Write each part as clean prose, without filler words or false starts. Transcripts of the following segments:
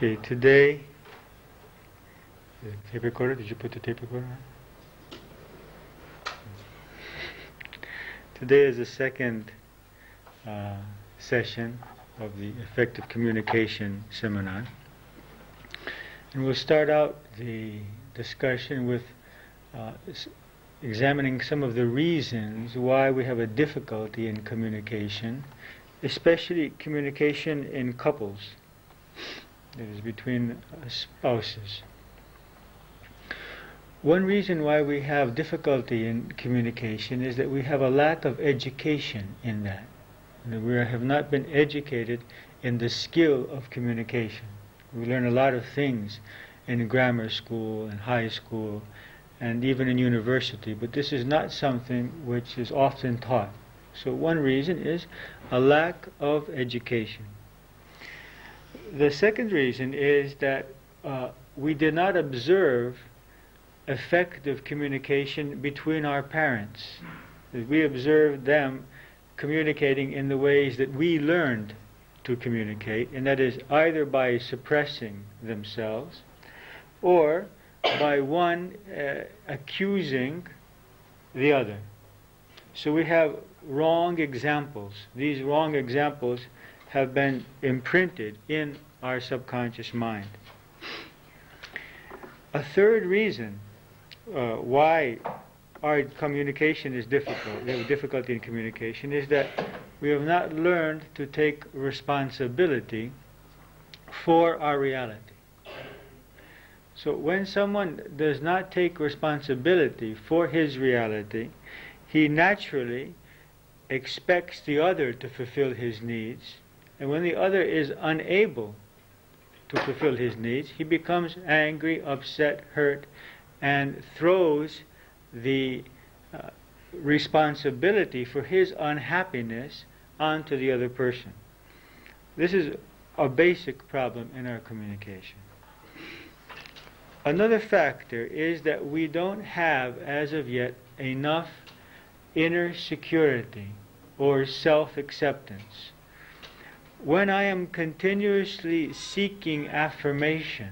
Okay, today, the tape recorder, did you put the tape recorder on? Today is the second session of the Effective Communication Seminar. And we'll start out the discussion with examining some of the reasons why we have a difficulty in communication, especially communication in couples, that is, between spouses. One reason why we have difficulty in communication is that we have a lack of education in that. We have not been educated in the skill of communication. We learn a lot of things in grammar school and high school and even in university, but this is not something which is often taught. So one reason is a lack of education. The second reason is that we did not observe effective communication between our parents. We observed them communicating in the ways that we learned to communicate, and that is either by suppressing themselves or by one accusing the other. So we have wrong examples. These wrong examples have been imprinted in our subconscious mind. A third reason why our communication is difficult, we have difficulty in communication, is that we have not learned to take responsibility for our reality. So when someone does not take responsibility for his reality, he naturally expects the other to fulfill his needs, and when the other is unable to fulfill his needs, he becomes angry, upset, hurt, and throws the responsibility for his unhappiness onto the other person. This is a basic problem in our communication. Another factor is that we don't have, as of yet, enough inner security or self-acceptance. When I am continuously seeking affirmation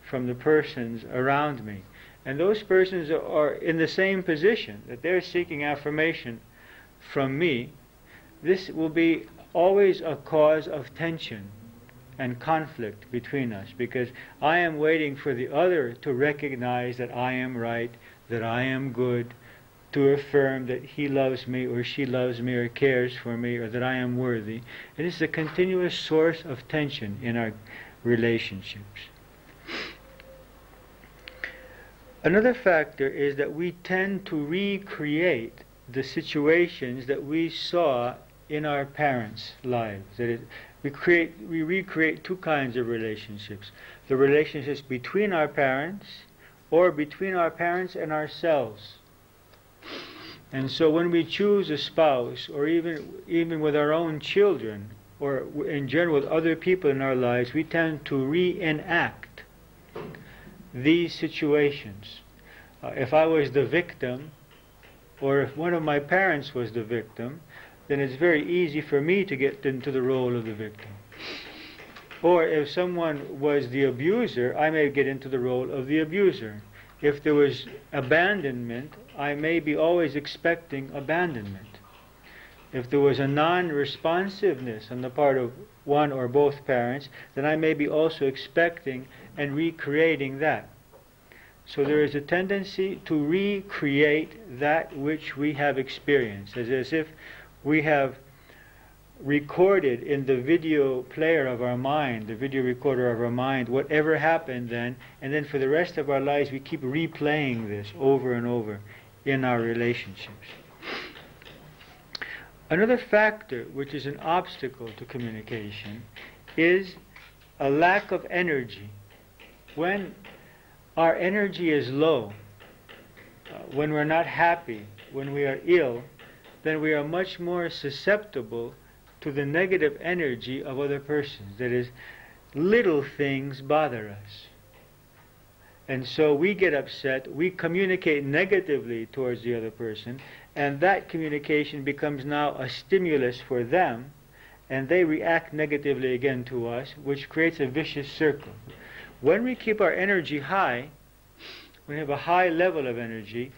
from the persons around me, and those persons are in the same position, that they're seeking affirmation from me, this will be always a cause of tension and conflict between us, because I am waiting for the other to recognize that I am right, that I am good, to affirm that he loves me or she loves me or cares for me, or that I am worthy. And this is a continuous source of tension in our relationships. Another factor is that we tend to recreate the situations that we saw in our parents' lives. That is, we recreate two kinds of relationships. The relationships between our parents, or between our parents and ourselves. And so when we choose a spouse, or even with our own children, or in general with other people in our lives, we tend to reenact these situations. If I was the victim, or if one of my parents was the victim, then it's very easy for me to get into the role of the victim. Or if someone was the abuser, I may get into the role of the abuser. If there was abandonment, I may be always expecting abandonment. If there was a non-responsiveness on the part of one or both parents, then I may be also expecting and recreating that. So there is a tendency to recreate that which we have experienced, as if we have recorded in the video player of our mind, the video recorder of our mind, whatever happened then, and then for the rest of our lives we keep replaying this over and over in our relationships. Another factor which is an obstacle to communication is a lack of energy. When our energy is low, when we're not happy, when we are ill, then we are much more susceptible to the negative energy of other persons. That is, little things bother us. And so we get upset, we communicate negatively towards the other person, and that communication becomes now a stimulus for them, and they react negatively again to us, which creates a vicious circle. When we keep our energy high, we have a high level of energy,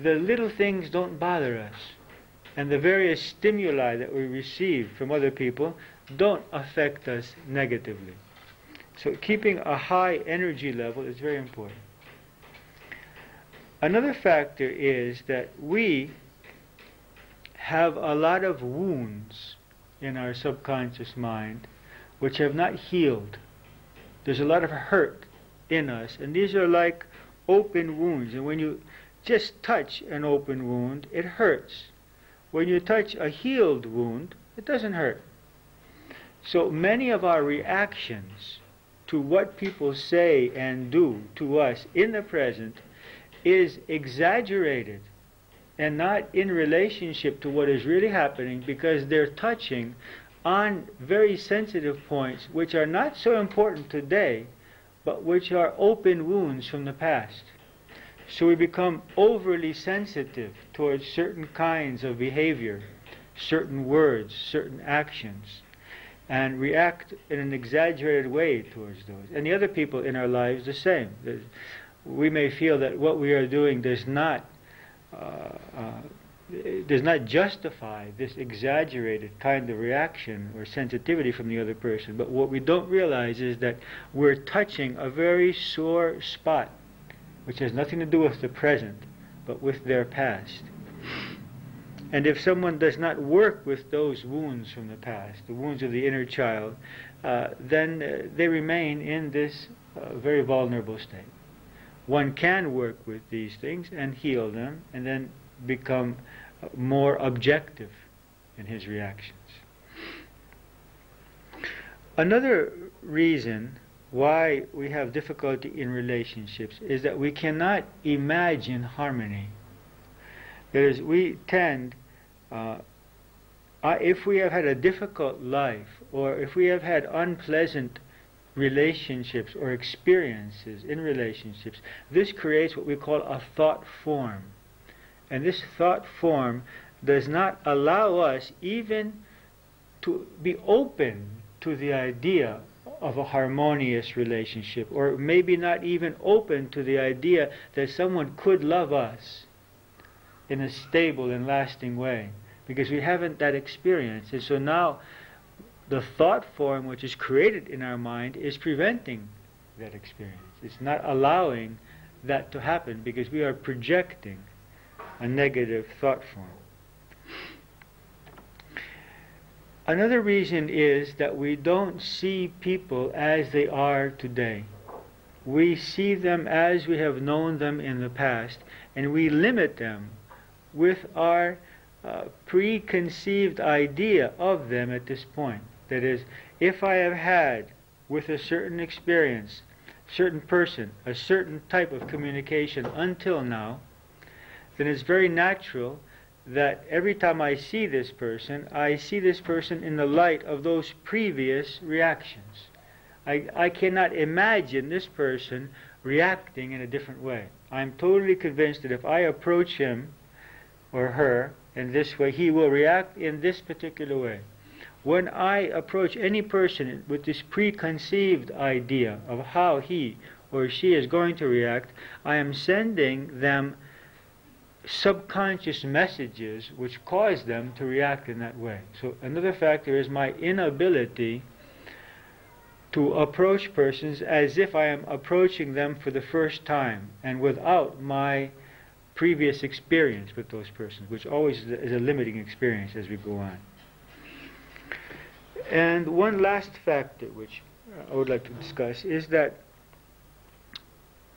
the little things don't bother us. And the various stimuli that we receive from other people don't affect us negatively. So keeping a high energy level is very important. Another factor is that we have a lot of wounds in our subconscious mind which have not healed. There's a lot of hurt in us, and these are like open wounds. And when you just touch an open wound, it hurts. When you touch a healed wound, it doesn't hurt. So many of our reactions to what people say and do to us in the present is exaggerated and not in relationship to what is really happening, because they're touching on very sensitive points which are not so important today, but which are open wounds from the past. So we become overly sensitive towards certain kinds of behavior, certain words, certain actions, and react in an exaggerated way towards those. And the other people in our lives the same. We may feel that what we are doing does not justify this exaggerated kind of reaction or sensitivity from the other person. But what we don't realize is that we're touching a very sore spot, which has nothing to do with the present, but with their past. And if someone does not work with those wounds from the past, the wounds of the inner child, then they remain in this very vulnerable state. One can work with these things and heal them, and then become more objective in his reactions. Another reason why we have difficulty in relationships is that we cannot imagine harmony. That is, we tend, if we have had a difficult life, or if we have had unpleasant relationships or experiences in relationships, this creates what we call a thought form. And this thought form does not allow us even to be open to the idea of a harmonious relationship, or maybe not even open to the idea that someone could love us in a stable and lasting way, because we haven't that experience. And so now the thought form which is created in our mind is preventing that experience. It's not allowing that to happen, because we are projecting a negative thought form. Another reason is that we don't see people as they are today. We see them as we have known them in the past, and we limit them with our preconceived idea of them at this point. That is, if I have had with a certain experience, certain person, a certain type of communication until now, then it's very natural that every time I see this person in the light of those previous reactions. I cannot imagine this person reacting in a different way. I'm totally convinced that if I approach him or her in this way, he will react in this particular way. When I approach any person with this preconceived idea of how he or she is going to react, I am sending them subconscious messages which cause them to react in that way. So another factor is my inability to approach persons as if I am approaching them for the first time and without my previous experience with those persons, which always is a limiting experience as we go on. And one last factor which I would like to discuss is that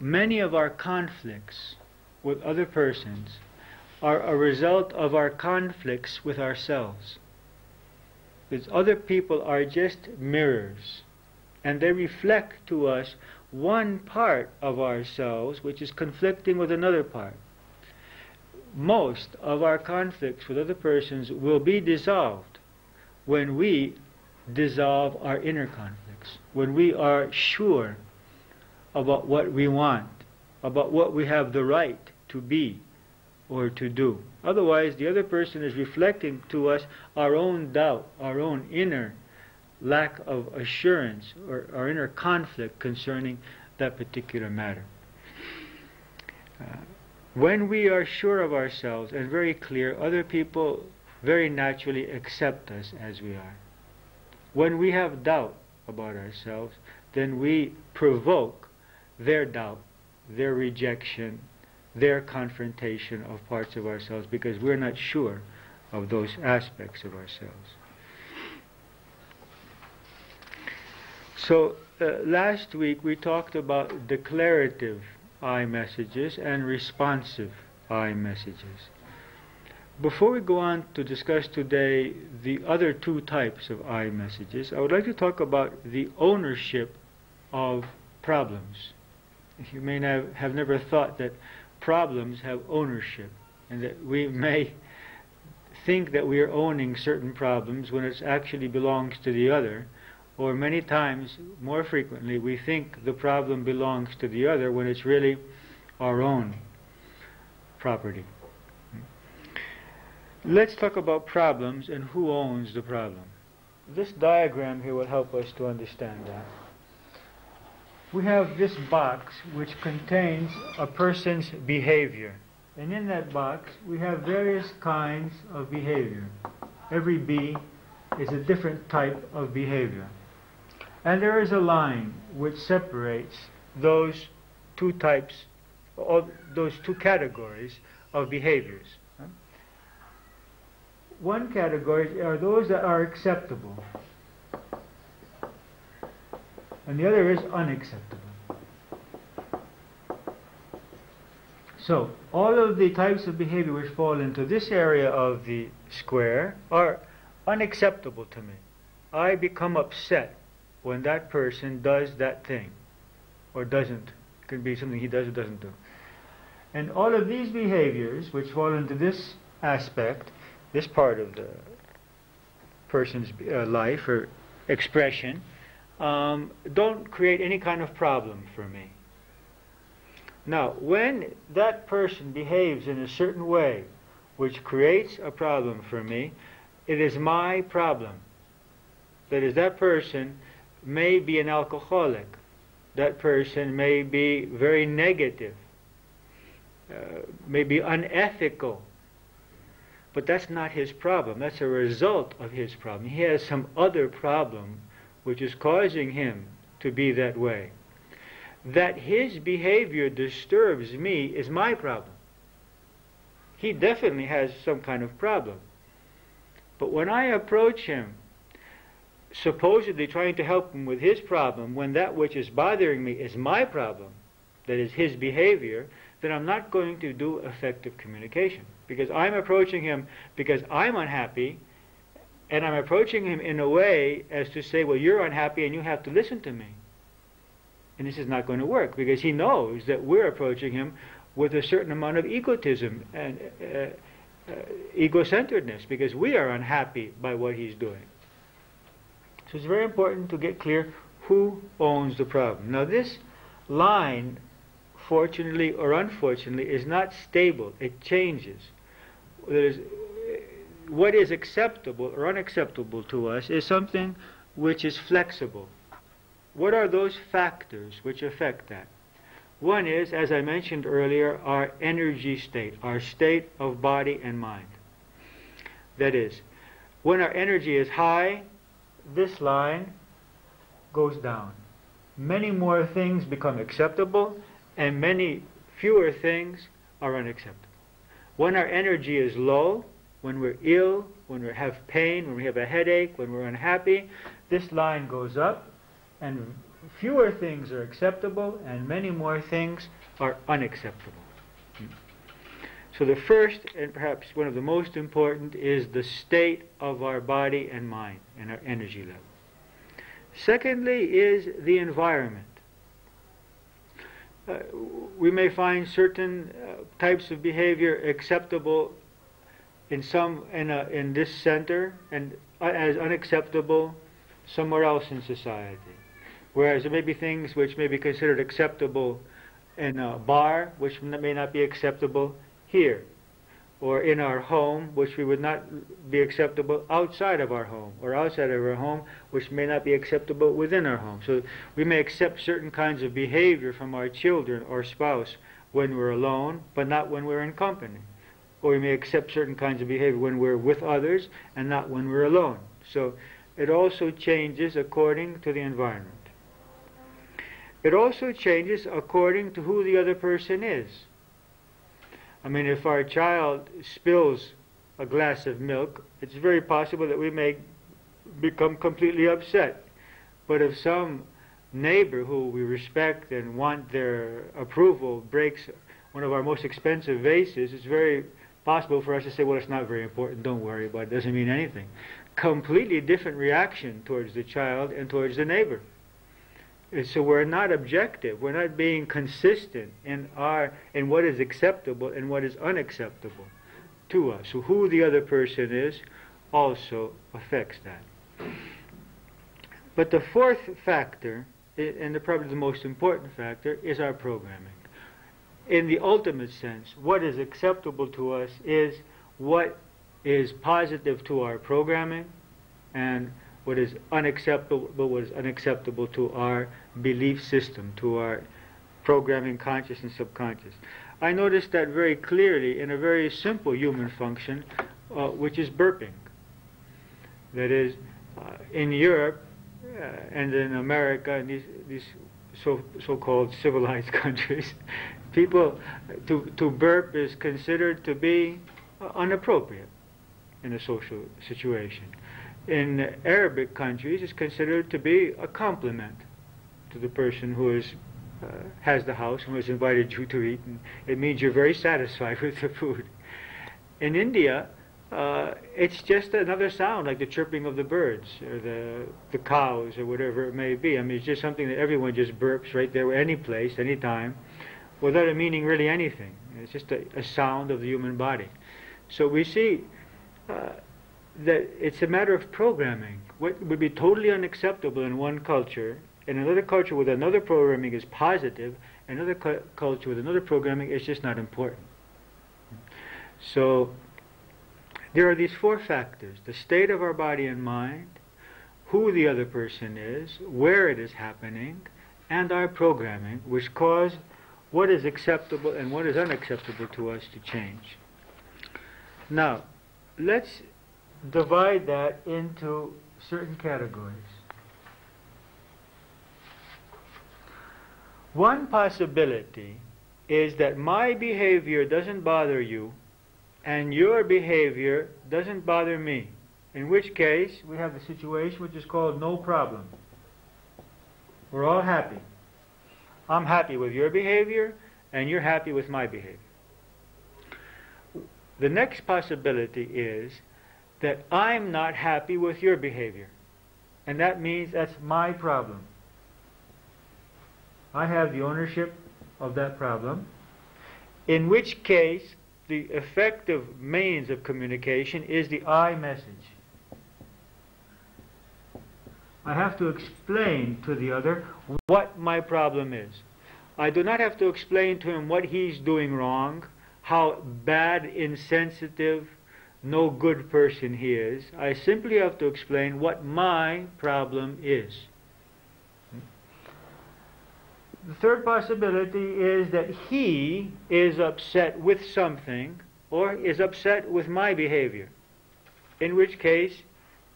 many of our conflicts with other persons are a result of our conflicts with ourselves. Because other people are just mirrors, and they reflect to us one part of ourselves which is conflicting with another part. Most of our conflicts with other persons will be dissolved when we dissolve our inner conflicts, when we are sure about what we want, about what we have the right to be, or to do. Otherwise, the other person is reflecting to us our own doubt, our own inner lack of assurance, or our inner conflict concerning that particular matter. When we are sure of ourselves and very clear, other people very naturally accept us as we are. When we have doubt about ourselves, then we provoke their doubt, their rejection, their confrontation of parts of ourselves, because we're not sure of those aspects of ourselves. So last week we talked about declarative I messages and responsive I messages. Before we go on to discuss today the other two types of I messages, I would like to talk about the ownership of problems. You may have never thought that problems have ownership, and that we may think that we are owning certain problems when it actually belongs to the other, or many times, more frequently, we think the problem belongs to the other when it's really our own property. Let's talk about problems and who owns the problem. This diagram here will help us to understand that. We have this box which contains a person's behavior. And in that box we have various kinds of behavior. Every B is a different type of behavior. And there is a line which separates those two types, or those two categories of behaviors. One category are those that are acceptable, and the other is unacceptable. So all of the types of behavior which fall into this area of the square are unacceptable to me. I become upset when that person does that thing, or doesn't. It could be something he does or doesn't do. And all of these behaviors which fall into this aspect, this part of the person's life or expression, don't create any kind of problem for me. Now, when that person behaves in a certain way which creates a problem for me, it is my problem. That is, that person may be an alcoholic. That person may be very negative, may be unethical. But that's not his problem. That's a result of his problem. He has some other problem which is causing him to be that way. That his behavior disturbs me is my problem. He definitely has some kind of problem. But when I approach him, supposedly trying to help him with his problem, when that which is bothering me is my problem, that is his behavior, then I'm not going to do effective communication. Because I'm approaching him because I'm unhappy, and I'm approaching him in a way as to say, well, you're unhappy and you have to listen to me. And this is not going to work, because he knows that we're approaching him with a certain amount of egotism and ego-centeredness, because we are unhappy by what he's doing. So it's very important to get clear who owns the problem. Now this line, fortunately or unfortunately, is not stable. It changes. What is acceptable or unacceptable to us is something which is flexible. What are those factors which affect that? One is, as I mentioned earlier, our energy state, our state of body and mind. That is, when our energy is high, this line goes down. Many more things become acceptable, and many fewer things are unacceptable. When our energy is low, when we're ill, when we have pain, when we have a headache, when we're unhappy, this line goes up, and fewer things are acceptable, and many more things are unacceptable. So the first, and perhaps one of the most important, is the state of our body and mind and our energy level. Secondly is the environment. We may find certain types of behavior acceptable in this center, and as unacceptable somewhere else in society. Whereas there may be things which may be considered acceptable in a bar, which may not be acceptable here or in our home, which we would not be acceptable outside of our home, or outside of our home, which may not be acceptable within our home. So we may accept certain kinds of behavior from our children or spouse when we're alone, but not when we're in company. Or we may accept certain kinds of behavior when we're with others and not when we're alone. So it also changes according to the environment. It also changes according to who the other person is. I mean, if our child spills a glass of milk, it's very possible that we may become completely upset. But if some neighbor who we respect and want their approval breaks one of our most expensive vases, it's very possible for us to say, well, it's not very important, don't worry about it, it doesn't mean anything. Completely different reaction towards the child and towards the neighbor. So we're not objective, we're not being consistent in what is acceptable and what is unacceptable to us. So who the other person is also affects that. But the fourth factor, and probably the most important factor, is our programming. In the ultimate sense, what is acceptable to us is what is positive to our programming, and what is unacceptable to our belief system, to our programming, conscious and subconscious. I noticed that very clearly in a very simple human function, which is burping. That is, in Europe and in America and these so-called civilized countries, people, to burp is considered to be inappropriate in a social situation. In Arabic countries, it's considered to be a compliment to the person who has the house and who has invited you to eat, and it means you're very satisfied with the food. In India, it's just another sound, like the chirping of the birds or the cows or whatever it may be. I mean, it's just something that everyone just burps right there, any place, any time, without it meaning really anything. It's just a sound of the human body. So we see that it's a matter of programming. What would be totally unacceptable in one culture, in another culture with another programming is positive, another culture with another programming is just not important. So there are these four factors: the state of our body and mind, who the other person is, where it is happening, and our programming, which cause what is acceptable and what is unacceptable to us to change. Now, let's divide that into certain categories. One possibility is that my behavior doesn't bother you and your behavior doesn't bother me, in which case we have the situation which is called no problem. We're all happy. I'm happy with your behavior and you're happy with my behavior. The next possibility is that I'm not happy with your behavior, and that means that's my problem. I have the ownership of that problem, in which case the effective means of communication is the I message. I have to explain to the other what my problem is. I do not have to explain to him what he's doing wrong, how bad, insensitive, no good person he is. I simply have to explain what my problem is. The third possibility is that he is upset with something or is upset with my behavior, in which case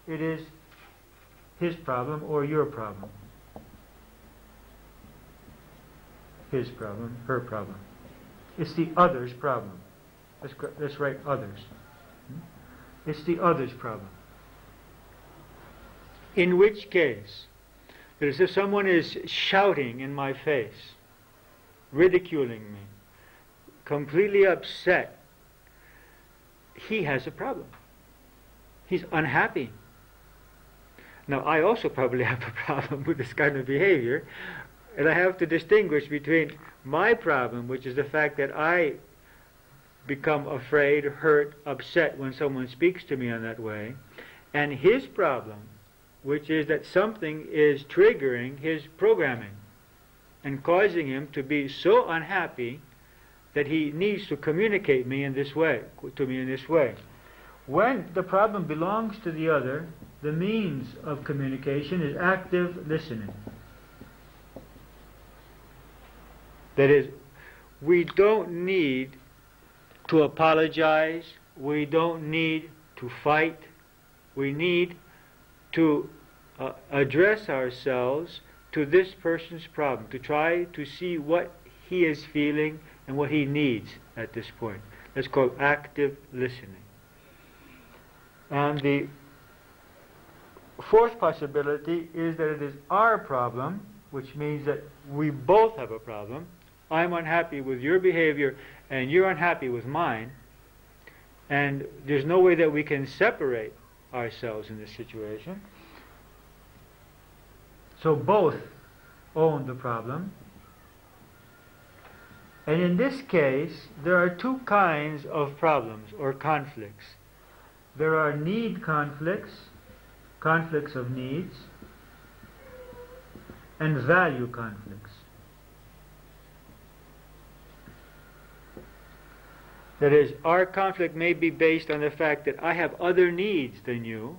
it is his problem or your problem. His problem, her problem. It's the other's problem. Let's write others. It's the other's problem. In which case, that is, if someone is shouting in my face, ridiculing me, completely upset, he has a problem. He's unhappy. Now, I also probably have a problem with this kind of behavior, and I have to distinguish between my problem, which is the fact that I become afraid, hurt, upset when someone speaks to me in that way, and his problem, which is that something is triggering his programming and causing him to be so unhappy that he needs to communicate me in this way, to me in this way. When the problem belongs to the other, the means of communication is active listening. That is, we don't need to apologize, we don't need to fight, we need to address ourselves to this person's problem, to try to see what he is feeling and what he needs at this point. That's called active listening. And the fourth possibility is that it is our problem, which means that we both have a problem. I'm unhappy with your behavior and you're unhappy with mine, and there's no way that we can separate ourselves in this situation. So both own the problem. And in this case, there are two kinds of problems or conflicts. There are need conflicts, conflicts of needs, and value conflicts. That is, our conflict may be based on the fact that I have other needs than you.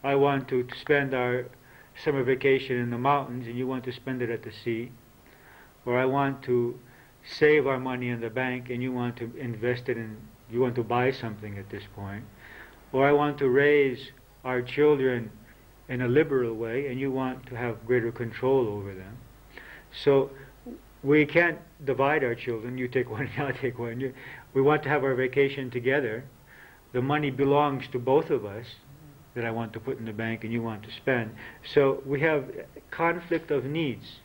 I want to spend our summer vacation in the mountains and you want to spend it at the sea. Or I want to save our money in the bank and you want to invest it in, you want to buy something at this point. Or I want to raise our children in a liberal way and you want to have greater control over them. So we can't divide our children. You take one, I'll take one. We want to have our vacation together. The money belongs to both of us that I want to put in the bank and you want to spend. So we have conflict of needs.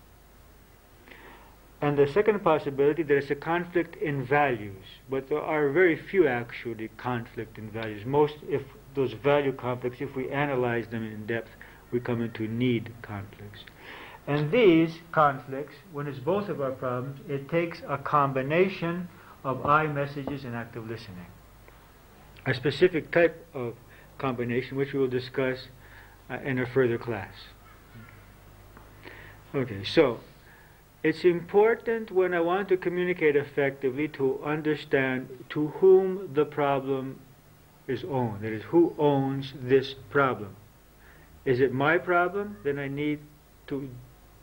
And the second possibility, there is a conflict in values. But there are very few actually conflict in values. Most, if those value conflicts, if we analyze them in depth, we come into need conflicts. And these conflicts, when it's both of our problems, it takes a combination of I messages and active listening. A specific type of combination which we will discuss in a further class. Okay, so it's important when I want to communicate effectively to understand to whom the problem is owned. That is, who owns this problem. Is it my problem? Then I need to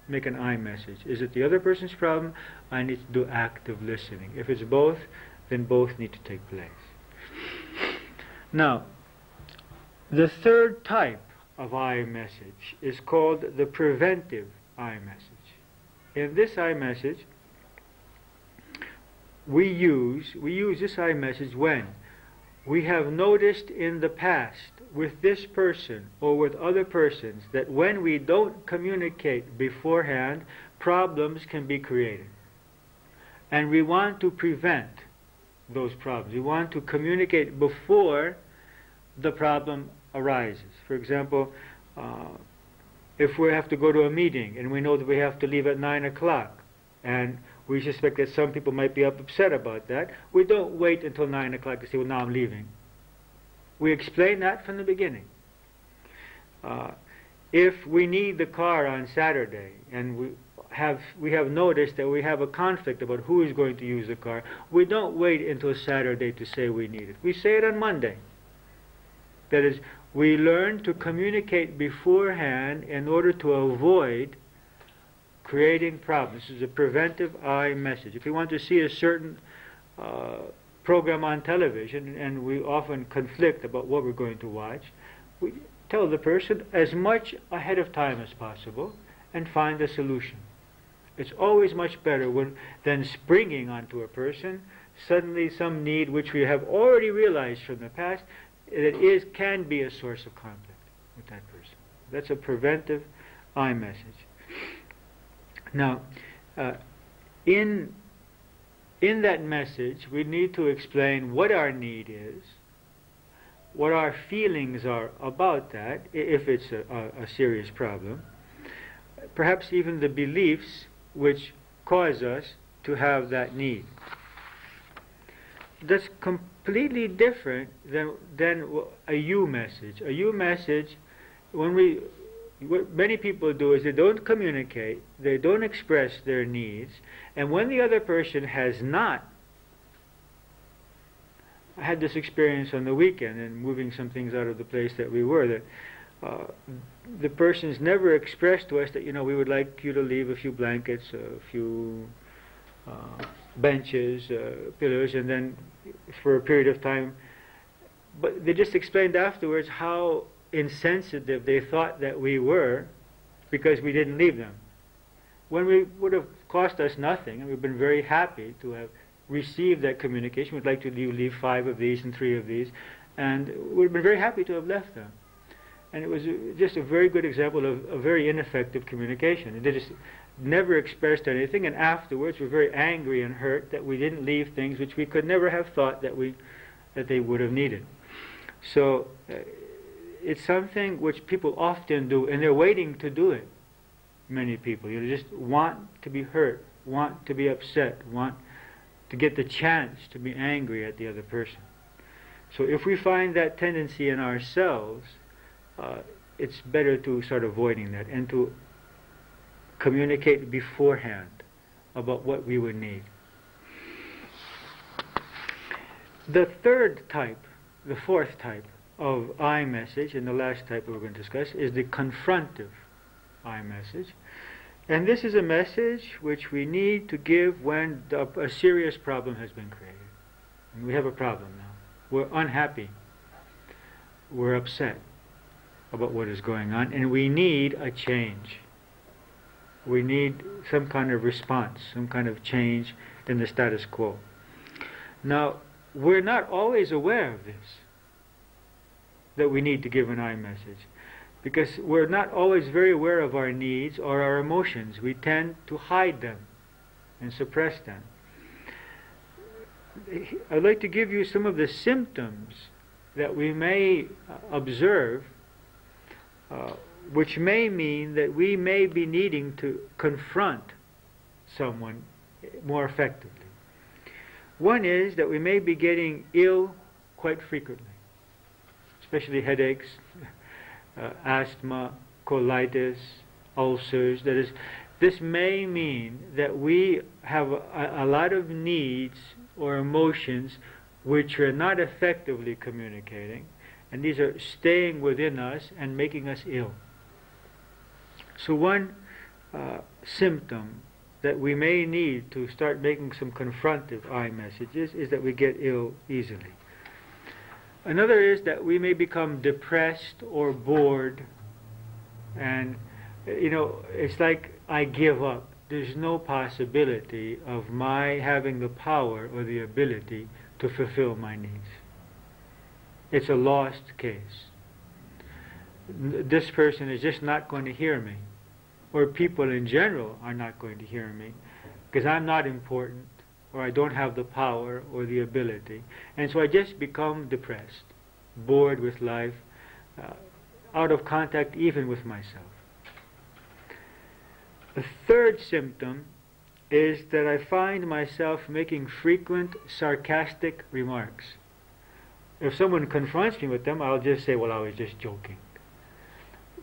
make an I message. Is it the other person's problem? I need to do active listening. If it's both, then both need to take place. Now, the third type of I message is called the preventive I message. In this I message, we use this I message when we have noticed in the past with this person or with other persons that when we don't communicate beforehand, problems can be created. And we want to prevent those problems. We want to communicate before the problem arises. For example, if we have to go to a meeting and we know that we have to leave at 9 o'clock and we suspect that some people might be upset about that, we don't wait until 9 o'clock to say, well, now I'm leaving. We explain that from the beginning. If we need the car on Saturday and we have noticed that we have a conflict about who is going to use the car, we don't wait until Saturday to say we need it. We say it on Monday. That is, we learn to communicate beforehand in order to avoid creating problems. This is a preventive I message. If we want to see a certain program on television and we often conflict about what we're going to watch, we tell the person as much ahead of time as possible and find a solution. It's always much better than springing onto a person, suddenly some need which we have already realized from the past that can be a source of conflict with that person. That's a preventive I message. Now, in that message, we need to explain what our need is, what our feelings are about that, if it's a serious problem, perhaps even the beliefs which cause us to have that need. That's completely different than a you message. A you message, what many people do is they don't communicate, they don't express their needs, and when the other person has not I had this experience on the weekend and moving some things out of the place that we were, that the persons never expressed to us that, you know, we would like you to leave a few blankets, a few benches, pillows, and then for a period of time. But they just explained afterwards how insensitive they thought that we were because we didn't leave them. When we would have cost us nothing, and we've been very happy to have received that communication. We'd like to leave 5 of these and 3 of these, and we've been very happy to have left them. And it was just a very good example of a very ineffective communication. They just never expressed anything, and afterwards were very angry and hurt that we didn't leave things which we could never have thought that they would have needed. So it's something which people often do, and they're waiting to do it. Many people, you know, just want to be hurt, want to be upset, want to get the chance to be angry at the other person. So if we find that tendency in ourselves, it's better to start avoiding that and to communicate beforehand about what we would need. The third type, the fourth type of I message, and the last type we're going to discuss, is the confrontive I message. And this is a message which we need to give when a serious problem has been created. And we have a problem now. We're unhappy. We're upset about what is going on, and we need a change. We need some kind of response, some kind of change in the status quo. Now, we're not always aware of this, that we need to give an I message, because we're not always very aware of our needs or our emotions. We tend to hide them and suppress them. I'd like to give you some of the symptoms that we may observe, which may mean that we may be needing to confront someone more effectively. One is that we may be getting ill quite frequently, especially headaches, asthma, colitis, ulcers. That is, this may mean that we have a lot of needs or emotions which are not effectively communicating, and these are staying within us and making us ill. So one symptom that we may need to start making some confrontive I messages is that we get ill easily. Another is that we may become depressed or bored, and you know, it's like I give up. There's no possibility of my having the power or the ability to fulfill my needs. It's a lost case. This person is just not going to hear me, or people in general are not going to hear me, because I'm not important, or I don't have the power or the ability. And so I just become depressed, bored with life, out of contact even with myself. The third symptom is that I find myself making frequent sarcastic remarks. If someone confronts me with them, I'll just say, well, I was just joking.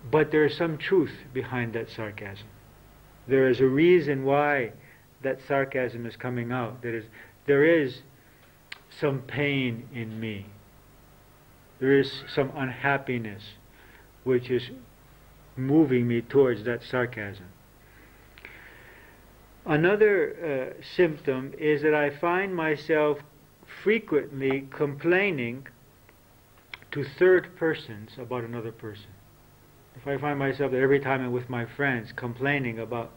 But there is some truth behind that sarcasm. There is a reason why that sarcasm is coming out. There is some pain in me. There is some unhappiness which is moving me towards that sarcasm. Another symptom is that I find myself frequently complaining to third persons about another person. If I find myself that every time I'm with my friends complaining about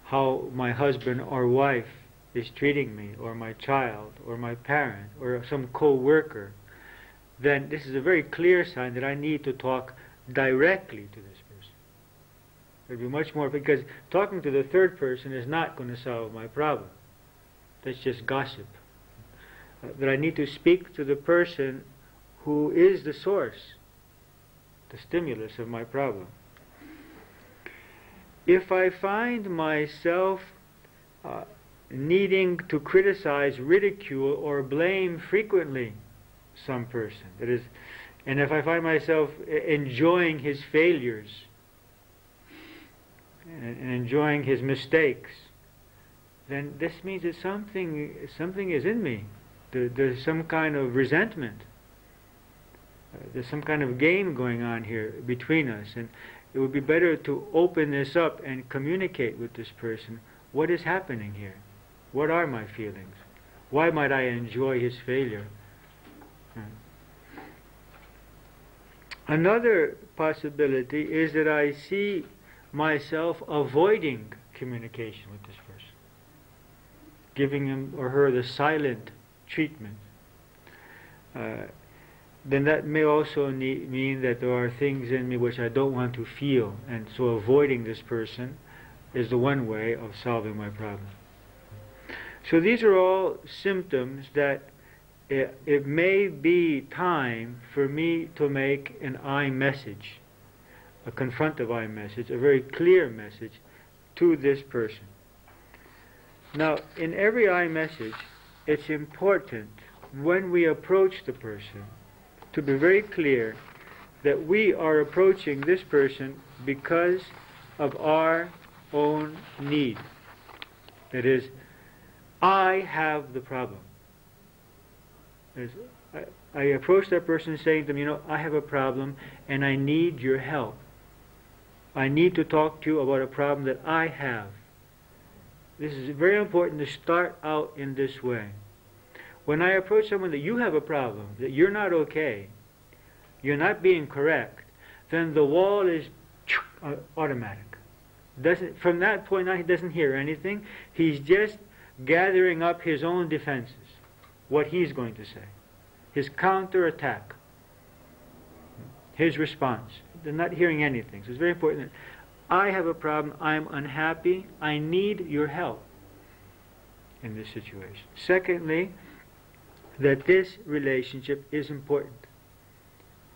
how my husband or wife is treating me, or my child, or my parent, or some co-worker, then this is a very clear sign that I need to talk directly to this person. It would be much more, because talking to the third person is not going to solve my problem. That's just gossip. That I need to speak to the person who is the source, the stimulus of my problem. If I find myself needing to criticize, ridicule, or blame frequently some person, that is, and if I find myself enjoying his failures and enjoying his mistakes, then this means that something is in me There's some kind of resentment. There's some kind of game going on here between us, and it would be better to open this up and communicate with this person. What is happening here? What are my feelings? Why might I enjoy his failure? Another possibility is that I see myself avoiding communication with this person, giving him or her the silent treatment. Then that may also mean that there are things in me which I don't want to feel, and so avoiding this person is the one way of solving my problem. So these are all symptoms that it may be time for me to make an I message, a confrontive I message, a very clear message to this person. Now, in every I message, it's important when we approach the person to be very clear that we are approaching this person because of our own need. That is, I have the problem. I approach that person saying to them, you know, I have a problem and I need your help. I need to talk to you about a problem that I have. This is very important to start out in this way. When I approach someone that you have a problem, that you're not okay, you're not being correct, then the wall is automatic. From that point on, he doesn't hear anything. He's just gathering up his own defenses, what he's going to say, his counterattack, his response. They're not hearing anything. So it's very important that I have a problem, I'm unhappy, I need your help in this situation. Secondly, that this relationship is important.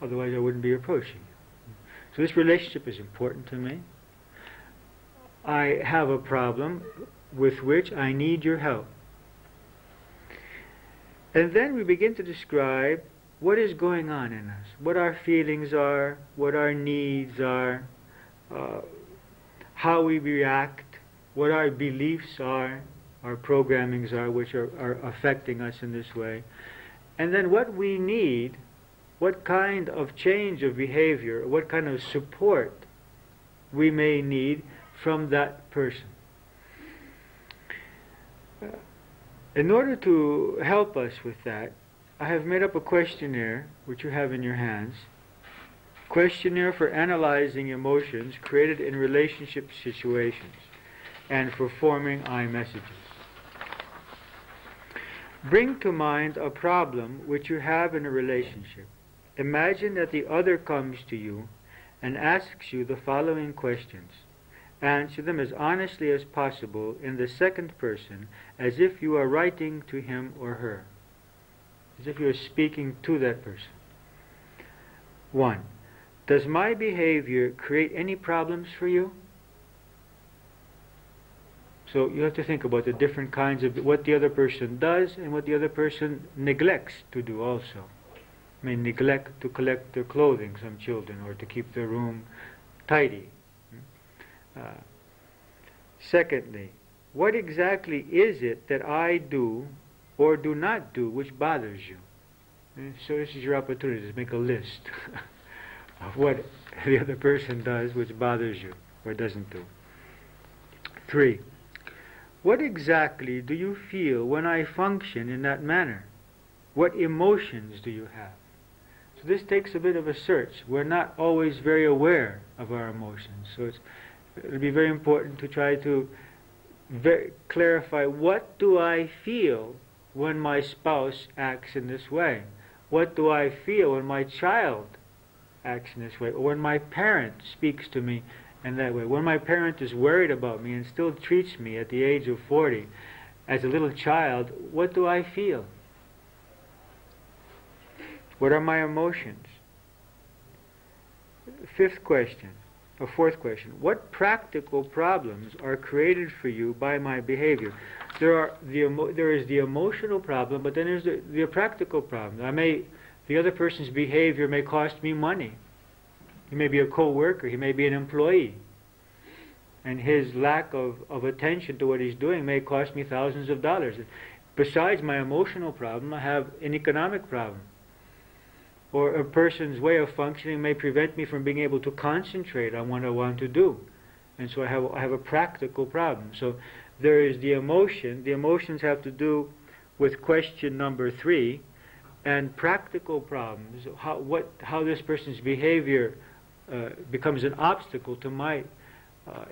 Otherwise I wouldn't be approaching you. So this relationship is important to me. I have a problem with which I need your help. And then we begin to describe what is going on in us, what our feelings are, what our needs are, how we react, what our beliefs are, our programmings are, which are affecting us in this way. And then what we need, what kind of change of behavior, what kind of support we may need from that person. In order to help us with that, I have made up a questionnaire, which you have in your hands. Questionnaire for analyzing emotions created in relationship situations and for forming I messages. Bring to mind a problem which you have in a relationship. Imagine that the other comes to you and asks you the following questions. Answer them as honestly as possible in the second person, as if you are writing to him or her, as if you are speaking to that person. 1. Does my behavior create any problems for you? So you have to think about the different kinds of what the other person does and what the other person neglects to do also. I mean, neglect to collect their clothing, some children, or to keep their room tidy. Secondly, what exactly is it that I do or do not do which bothers you? So this is your opportunity to make a list of what the other person does which bothers you or doesn't do. 3. What exactly do you feel when I function in that manner? What emotions do you have? So this takes a bit of a search. We're not always very aware of our emotions. So it'll be very important to try to clarify, what do I feel when my spouse acts in this way? What do I feel when my child acts in this way? Or when my parent speaks to me in that way? When my parent is worried about me and still treats me at the age of 40 as a little child, what do I feel? What are my emotions? Fourth question. What practical problems are created for you by my behavior? There is the emotional problem, but then there's the practical problem. The other person's behavior may cost me money. He may be a co-worker, he may be an employee, and his lack of attention to what he's doing may cost me thousands of dollars. Besides my emotional problem, I have an economic problem. Or a person's way of functioning may prevent me from being able to concentrate on what I want to do. And so I have a practical problem. So there is the emotion. The emotions have to do with question number 3. And practical problems, how this person's behavior becomes an obstacle to my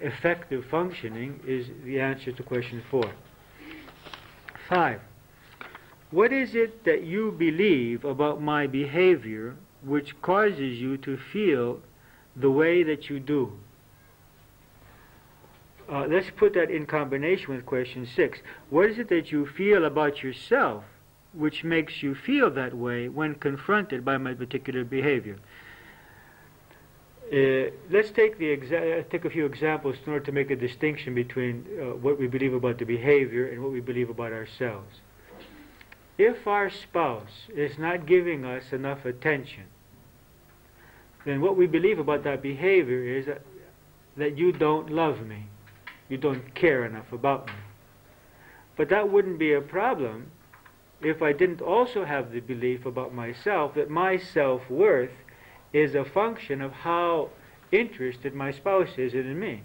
effective functioning, is the answer to question 4. 5. What is it that you believe about my behavior which causes you to feel the way that you do? Let's put that in combination with question 6. What is it that you feel about yourself which makes you feel that way when confronted by my particular behavior? Let's take a few examples in order to make a distinction between what we believe about the behavior and what we believe about ourselves. If our spouse is not giving us enough attention, then what we believe about that behavior is that you don't love me. You don't care enough about me. But that wouldn't be a problem if I didn't also have the belief about myself that my self-worth is a function of how interested my spouse is in me.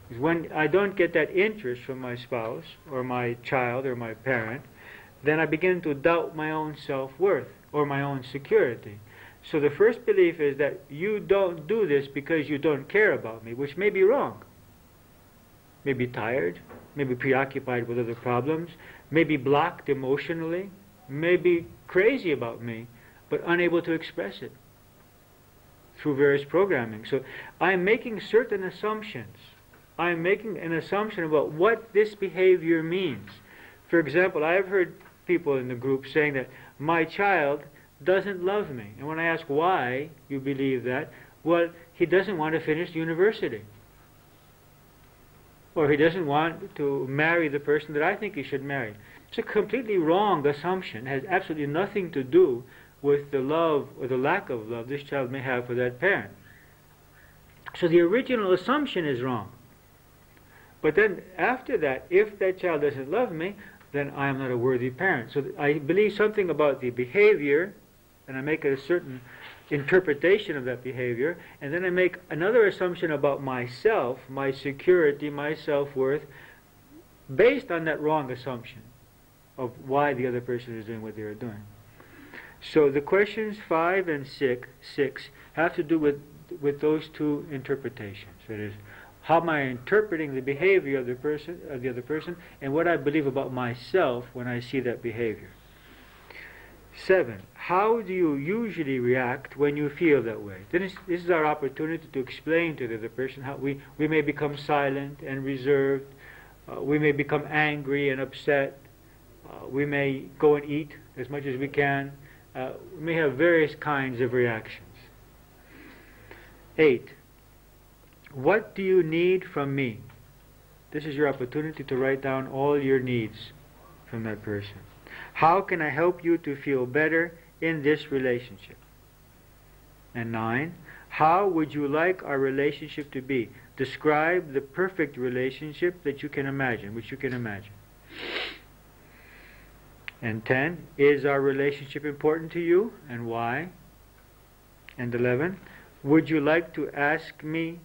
Because when I don't get that interest from my spouse or my child or my parent, then I begin to doubt my own self-worth or my own security. So the first belief is that you don't do this because you don't care about me, which may be wrong. Maybe tired, maybe preoccupied with other problems, maybe blocked emotionally, maybe crazy about me, but unable to express it through various programming. So I'm making certain assumptions. I'm making an assumption about what this behavior means. For example, I have heard people in the group saying that my child doesn't love me. And when I ask why you believe that, well, he doesn't want to finish university. Or he doesn't want to marry the person that I think he should marry. It's a completely wrong assumption. It has absolutely nothing to do with the love or the lack of love this child may have for that parent. So the original assumption is wrong. But then after that, if that child doesn't love me, then I am not a worthy parent. So I believe something about the behavior, and I make a certain interpretation of that behavior, and then I make another assumption about myself, my security, my self-worth, based on that wrong assumption of why the other person is doing what they are doing. So the questions 5 and 6 have to do with those two interpretations. That is, how am I interpreting the behavior of the other person, and what I believe about myself when I see that behavior. 7. How do you usually react when you feel that way? This is our opportunity to explain to the other person how we may become silent and reserved. We may become angry and upset. We may go and eat as much as we can. We may have various kinds of reactions. 8. What do you need from me? This is your opportunity to write down all your needs from that person. How can I help you to feel better in this relationship? And 9. How would you like our relationship to be? Describe the perfect relationship that you can imagine, which you can imagine. And 10. Is our relationship important to you, and why? And 11. Would you like to ask me?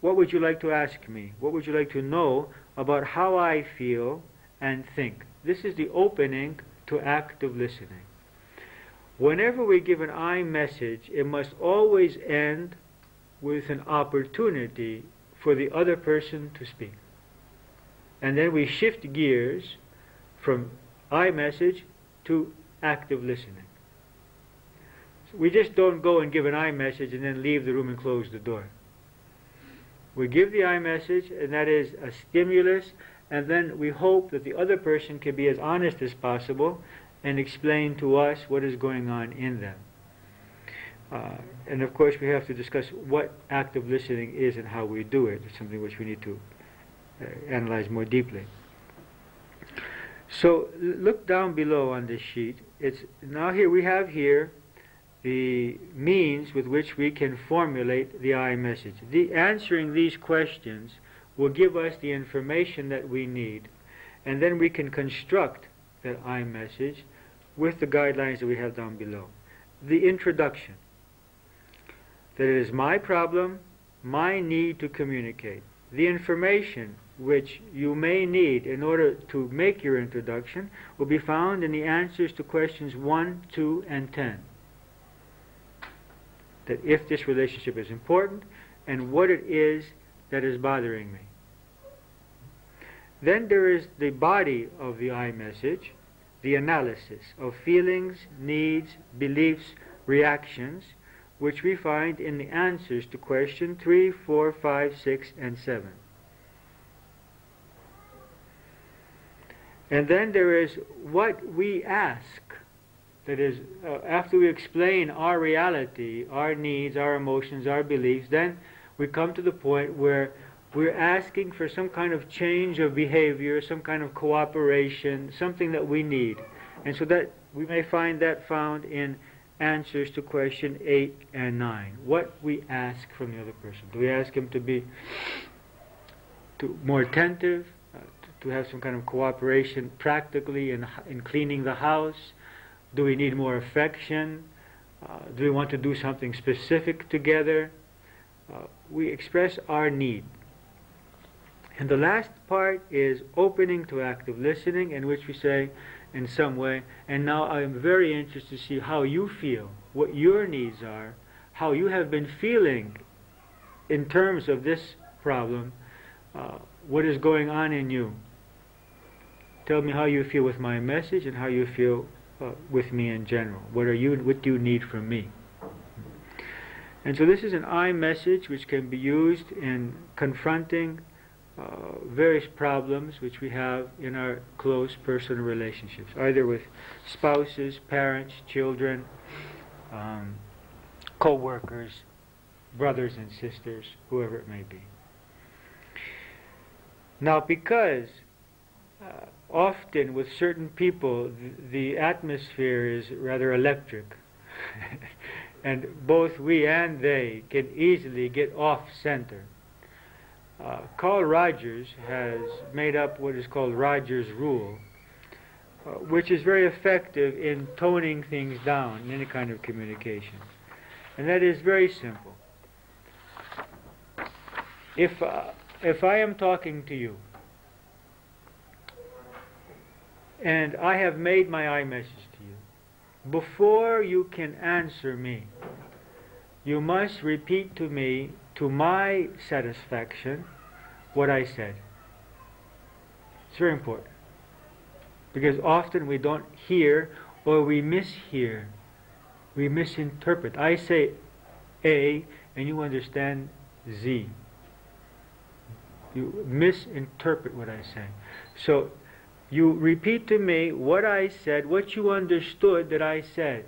What would you like to ask me? What would you like to know about how I feel and think? This is the opening to active listening. Whenever we give an I message, it must always end with an opportunity for the other person to speak. And then we shift gears from I message to active listening. So we just don't go and give an I message and then leave the room and close the door. We give the I message, and that is a stimulus, and then we hope that the other person can be as honest as possible and explain to us what is going on in them. And of course we have to discuss what active listening is and how we do it. It's something which we need to analyze more deeply. So look down below on this sheet. We have here the means with which we can formulate the I message. Answering these questions will give us the information that we need. and then we can construct that I message with the guidelines that we have down below. The introduction. That it is my problem, my need to communicate. The information which you may need in order to make your introduction will be found in the answers to questions 1, 2, and 10. That if this relationship is important and what it is that is bothering me. Then there is the body of the I message, the analysis of feelings, needs, beliefs, reactions, which we find in the answers to question 3, 4, 5, 6, and 7. And then there is what we ask. That is, after we explain our reality, our needs, our emotions, our beliefs, then we come to the point where we're asking for some kind of change of behavior, some kind of cooperation, something that we need. And so that we may find that found in answers to question 8 and 9. What we ask from the other person. Do we ask him to be more attentive, to have some kind of cooperation practically in cleaning the house? Do we need more affection? Do we want to do something specific together? We express our need. And the last part is opening to active listening, in which we say, in some way, and now I am very interested to see how you feel, what your needs are, how you have been feeling in terms of this problem, what is going on in you. Tell me how you feel with my message and how you feel with me in general. What do you need from me? And so this is an I message which can be used in confronting various problems which we have in our close personal relationships, either with spouses, parents, children, co-workers, brothers and sisters, whoever it may be. Now, because often with certain people the atmosphere is rather electric and both we and they can easily get off-center, Carl Rogers has made up what is called Rogers' Rule, which is very effective in toning things down in any kind of communication. And that is very simple. If I am talking to you, and I have made my I message to you, before you can answer me, you must repeat to me, to my satisfaction, what I said. It's very important. Because often we don't hear, or we mishear. We misinterpret. I say A, and you understand Z. You misinterpret what I say. So, you repeat to me what I said, what you understood that I said.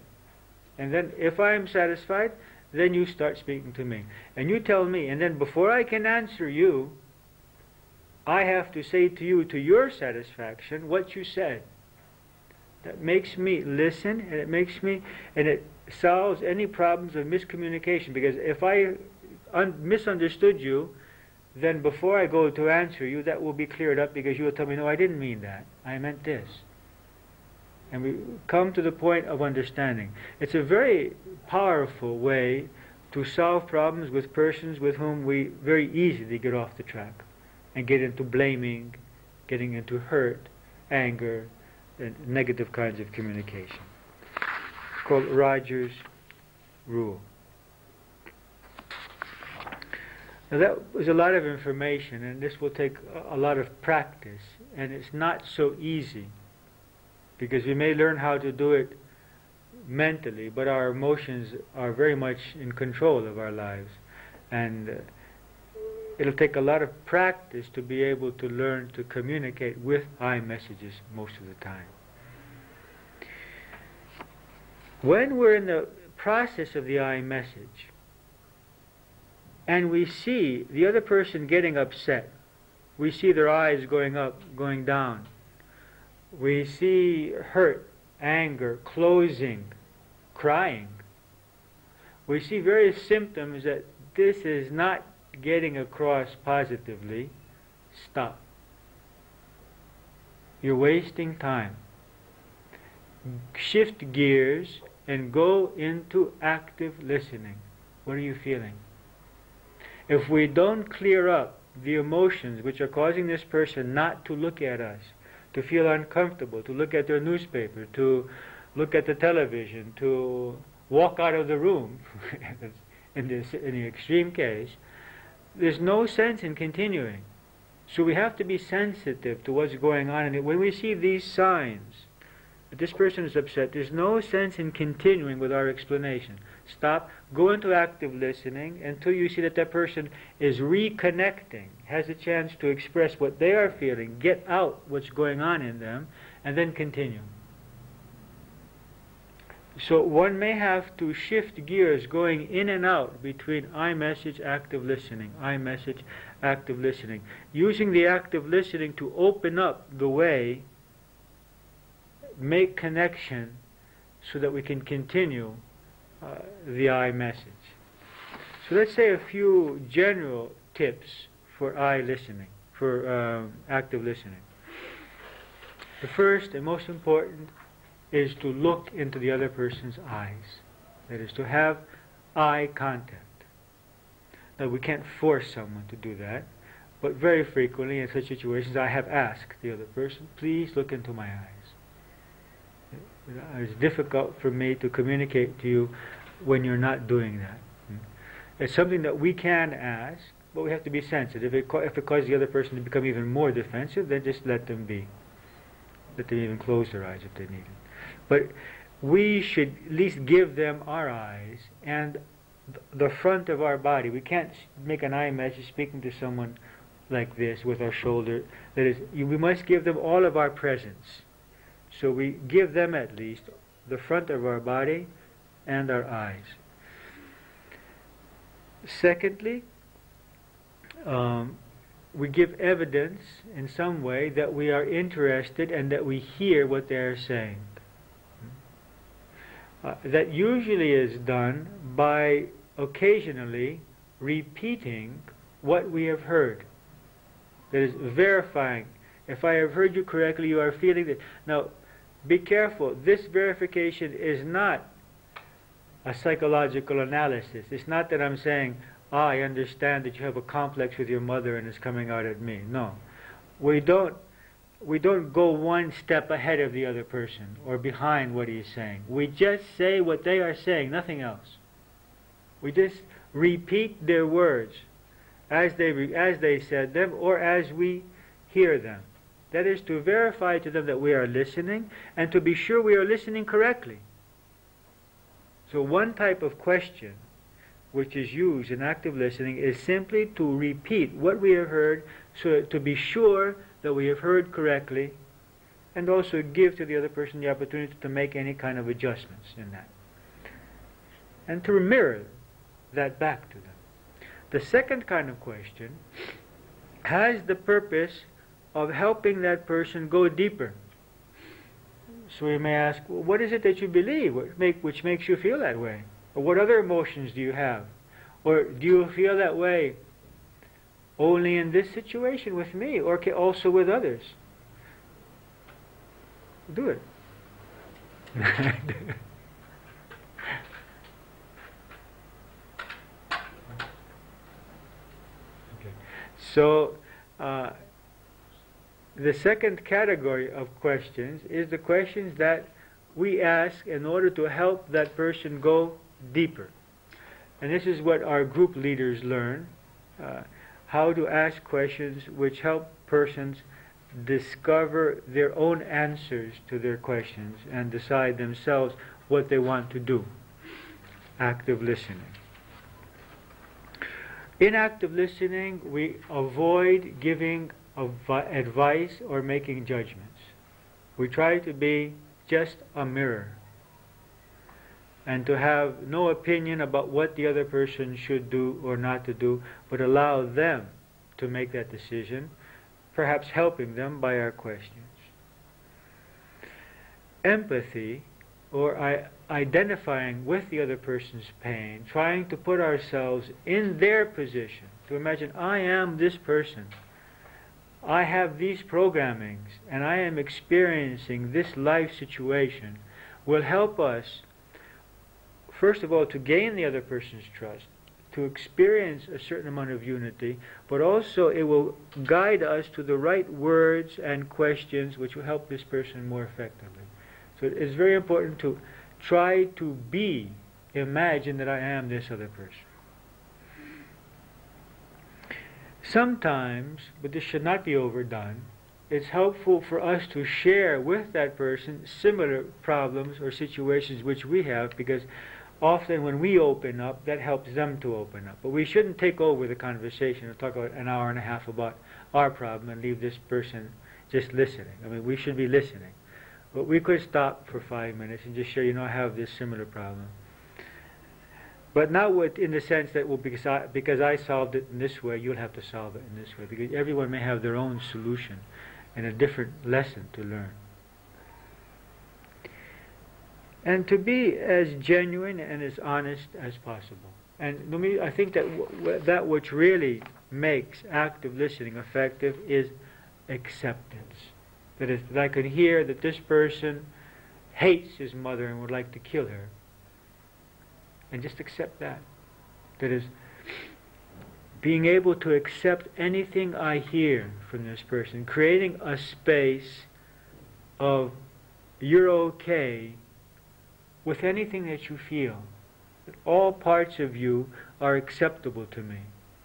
And then if I am satisfied, then you start speaking to me. And you tell me, and then before I can answer you, I have to say to you, to your satisfaction, what you said. That makes me listen, and it solves any problems of miscommunication. Because if I misunderstood you, then before I go to answer you, that will be cleared up, because you will tell me, no, I didn't mean that. I meant this. And we come to the point of understanding. It's a very powerful way to solve problems with persons with whom we very easily get off the track and get into blaming, getting into hurt, anger, and negative kinds of communication. It's called Rogers' Rule. Now that was a lot of information, and this will take a lot of practice, and it's not so easy, because we may learn how to do it mentally, but our emotions are very much in control of our lives, and it'll take a lot of practice to be able to learn to communicate with I messages most of the time. When we're in the process of the I message, and we see the other person getting upset, we see their eyes going up, going down, we see hurt, anger, closing, crying, we see various symptoms that this is not getting across positively. Stop. You're wasting time. Shift gears and go into active listening. What are you feeling? If we don't clear up the emotions which are causing this person not to look at us, to feel uncomfortable, to look at their newspaper, to look at the television, to walk out of the room, in the extreme case, there's no sense in continuing. So we have to be sensitive to what's going on. And when we see these signs that this person is upset, there's no sense in continuing with our explanation. Stop, go into active listening until you see that that person is reconnecting, has a chance to express what they are feeling, get out what's going on in them, and then continue. So one may have to shift gears going in and out between iMessage, active listening, iMessage, active listening, using the active listening to open up the way, make connection so that we can continue the iMessage. So let's say a few general tips for listening, for active listening. The first and most important is to look into the other person's eyes. That is, to have eye contact. Now, we can't force someone to do that, but very frequently in such situations I have asked the other person, please look into my eyes. It's difficult for me to communicate to you when you're not doing that. It's something that we can ask, but we have to be sensitive. If it causes the other person to become even more defensive, then just let them be. Let them even close their eyes if they need it. But we should at least give them our eyes and the front of our body. We can't make an eye message speaking to someone like this with our shoulder. That is, we must give them all of our presence. So we give them at least the front of our body and our eyes. Secondly, we give evidence in some way that we are interested and that we hear what they are saying. That usually is done by occasionally repeating what we have heard. That is, verifying. If I have heard you correctly, you are feeling that. Now, be careful. This verification is not a psychological analysis. It's not that I'm saying, I understand that you have a complex with your mother and it's coming out at me. No. We don't go one step ahead of the other person or behind what he's saying. We just say what they are saying, nothing else. We just repeat their words as they said them or as we hear them. That is to verify to them that we are listening and to be sure we are listening correctly. So one type of question which is used in active listening is simply to repeat what we have heard so to be sure that we have heard correctly, and also give to the other person the opportunity to make any kind of adjustments in that. And to mirror that back to them. The second kind of question has the purpose of helping that person go deeper. So we may ask, well, what is it that you believe which makes you feel that way? Or what other emotions do you have? Or do you feel that way only in this situation with me, or also with others? Do it. Okay. So, the second category of questions is the questions that we ask in order to help that person go deeper. And this is what our group leaders learn. How to ask questions which help persons discover their own answers to their questions and decide themselves what they want to do. Active listening. In active listening, we avoid giving advice or making judgments. We try to be just a mirror and to have no opinion about what the other person should do or not to do, but allow them to make that decision, perhaps helping them by our questions. Empathy, or identifying with the other person's pain, trying to put ourselves in their position, to imagine, I am this person. I have these programmings and I am experiencing this life situation, will help us, first of all, to gain the other person's trust, to experience a certain amount of unity, but also it will guide us to the right words and questions which will help this person more effectively. So it's very important to try to imagine that I am this other person. Sometimes, but this should not be overdone, it's helpful for us to share with that person similar problems or situations which we have, because often when we open up, that helps them to open up. But we shouldn't take over the conversation and talk about an hour and a half about our problem and leave this person just listening. I mean, we should be listening. But we could stop for 5 minutes and just share, I have this similar problem. But not in the sense that, well, because I solved it in this way, you'll have to solve it in this way. Because everyone may have their own solution and a different lesson to learn. And to be as genuine and as honest as possible. And I think that that which really makes active listening effective is acceptance. That is, that I can hear that this person hates his mother and would like to kill her. And just accept that. That is, being able to accept anything I hear from this person, creating a space of you're okay with anything that you feel. That all parts of you are acceptable to me.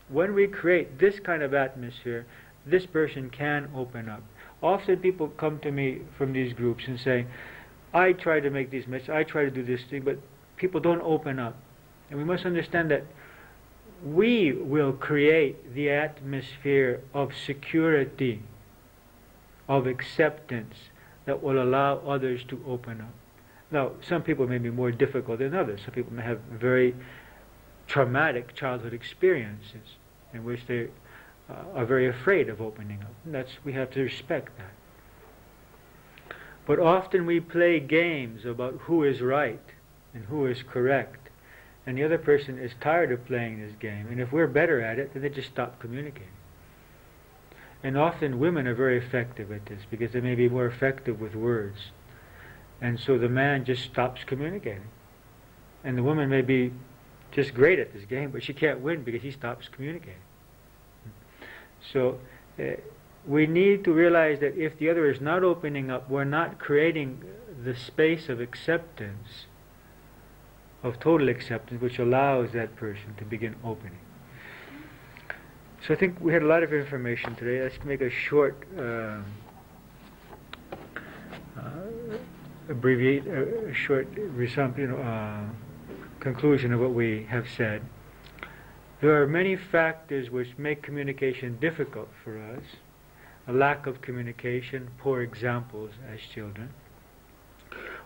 When we create this kind of atmosphere, this person can open up. Often people come to me from these groups and say, I try to make these messages, I try to do this thing, but people don't open up. And we must understand that we will create the atmosphere of security, of acceptance, that will allow others to open up. Now, some people may be more difficult than others. Some people may have very traumatic childhood experiences in which they are very afraid of opening up. And we have to respect that. But often we play games about who is right and who is correct, and the other person is tired of playing this game, and if we're better at it, then they just stop communicating. And often women are very effective at this, because they may be more effective with words, and so the man just stops communicating, and the woman may be just great at this game, but she can't win because he stops communicating. So we need to realize that if the other is not opening up, we're not creating the space of acceptance, of total acceptance, which allows that person to begin opening. So I think we had a lot of information today. Let's make a short conclusion of what we have said. There are many factors which make communication difficult for us. A lack of communication, poor examples as children.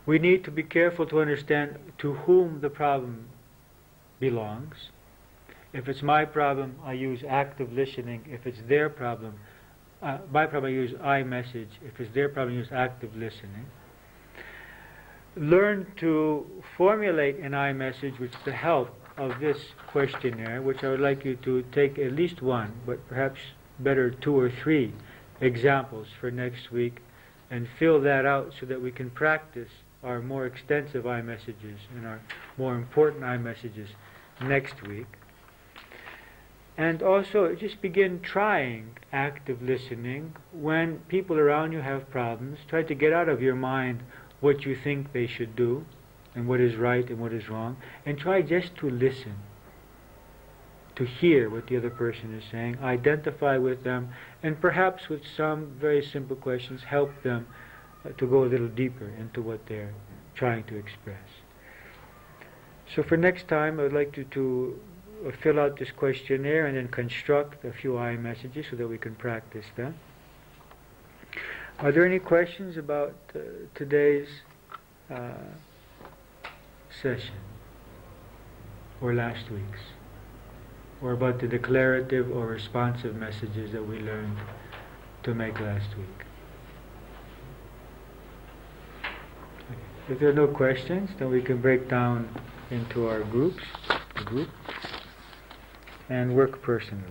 We need to be careful to understand to whom the problem belongs. If it's my problem, I use active listening. If it's their problem, my problem, I use iMessage. If it's their problem, I use active listening. Learn to formulate an iMessage with the help of this questionnaire, which I would like you to take at least one, but perhaps better 2 or 3 examples for next week, and fill that out so that we can practice our more extensive iMessages and our more important iMessages next week. And also just begin trying active listening when people around you have problems. Try to get out of your mind what you think they should do and what is right and what is wrong, and try just to listen, to hear what the other person is saying, identify with them, and perhaps with some very simple questions help them to go a little deeper into what they're trying to express. So for next time, I would like you to fill out this questionnaire and then construct a few iMessages so that we can practice them. Are there any questions about today's session or last week's, or about the declarative or responsive messages that we learned to make last week? If there are no questions, then we can break down into our groups, and work personally.